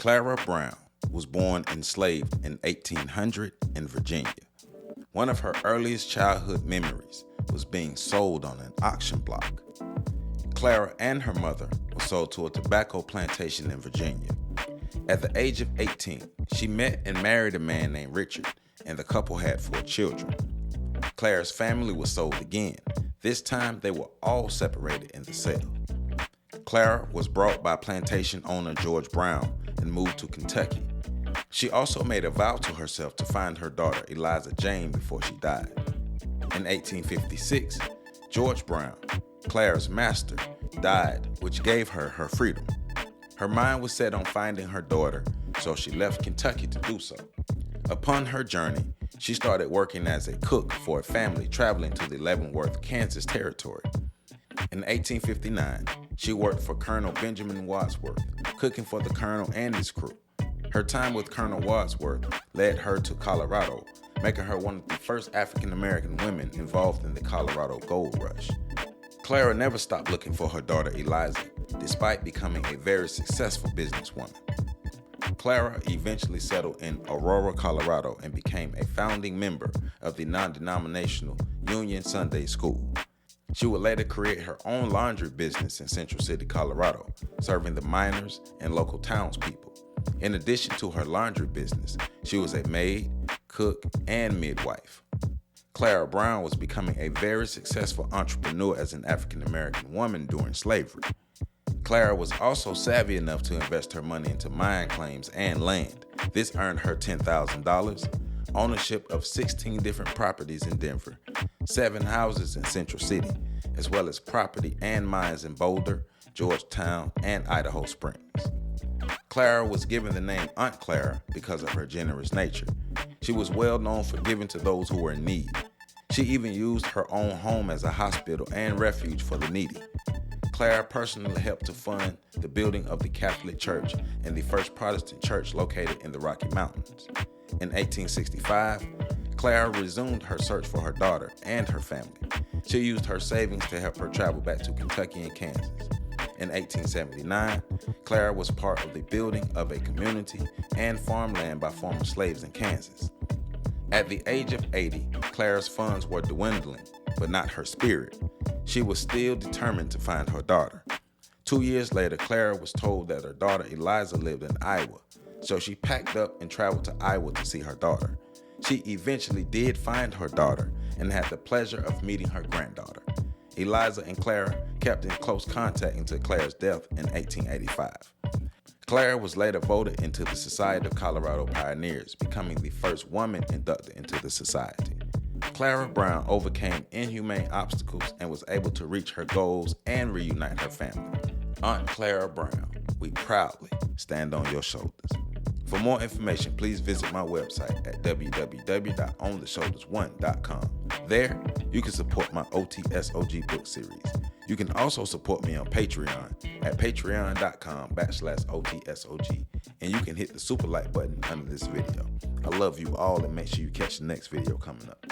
Clara Brown was born enslaved in 1800 in Virginia. One of her earliest childhood memories was being sold on an auction block. Clara and her mother were sold to a tobacco plantation in Virginia. At the age of 18, she met and married a man named Richard, and the couple had 4 children. Clara's family was sold again. This time, they were all separated in the sale. Clara was brought by plantation owner George Brown and moved to Kentucky. She also made a vow to herself to find her daughter Eliza Jane before she died. In 1856, George Brown, Clara's master, died, which gave her her freedom. Her mind was set on finding her daughter, so she left Kentucky to do so. Upon her journey, she started working as a cook for a family traveling to the Leavenworth, Kansas territory. In 1859, she worked for Colonel Benjamin Wadsworth, cooking for the colonel and his crew. Her time with Colonel Wadsworth led her to Colorado, making her one of the first African-American women involved in the Colorado Gold Rush. Clara never stopped looking for her daughter Eliza, despite becoming a very successful businesswoman. Clara eventually settled in Aurora, Colorado, and became a founding member of the non-denominational Union Sunday School. She would later create her own laundry business in Central City, Colorado, serving the miners and local townspeople. In addition to her laundry business, she was a maid, cook, and midwife. Clara Brown was becoming a very successful entrepreneur as an African-American woman during slavery. Clara was also savvy enough to invest her money into mine claims and land. This earned her $10,000, ownership of 16 different properties in Denver, 7 houses in Central City, as well as property and mines in Boulder, Georgetown, and Idaho Springs. Clara was given the name Aunt Clara because of her generous nature. She was well known for giving to those who were in need. She even used her own home as a hospital and refuge for the needy. Clara personally helped to fund the building of the Catholic Church and the first Protestant church located in the Rocky Mountains. In 1865, Clara resumed her search for her daughter and her family. She used her savings to help her travel back to Kentucky and Kansas. In 1879, Clara was part of the building of a community and farmland by former slaves in Kansas. At the age of 80, Clara's funds were dwindling, but not her spirit. She was still determined to find her daughter. 2 years later, Clara was told that her daughter Eliza lived in Iowa, so she packed up and traveled to Iowa to see her daughter. She eventually did find her daughter and had the pleasure of meeting her granddaughter. Eliza and Clara kept in close contact until Clara's death in 1885. Clara was later voted into the Society of Colorado Pioneers, becoming the first woman inducted into the society. Clara Brown overcame inhumane obstacles and was able to reach her goals and reunite her family. Aunt Clara Brown, we proudly stand on your shoulders. For more information, please visit my website at www.ontheshoulders1.com. There, you can support my OTSOG book series. You can also support me on Patreon at patreon.com/OTSOG, and you can hit the super like button under this video. I love you all, and make sure you catch the next video coming up.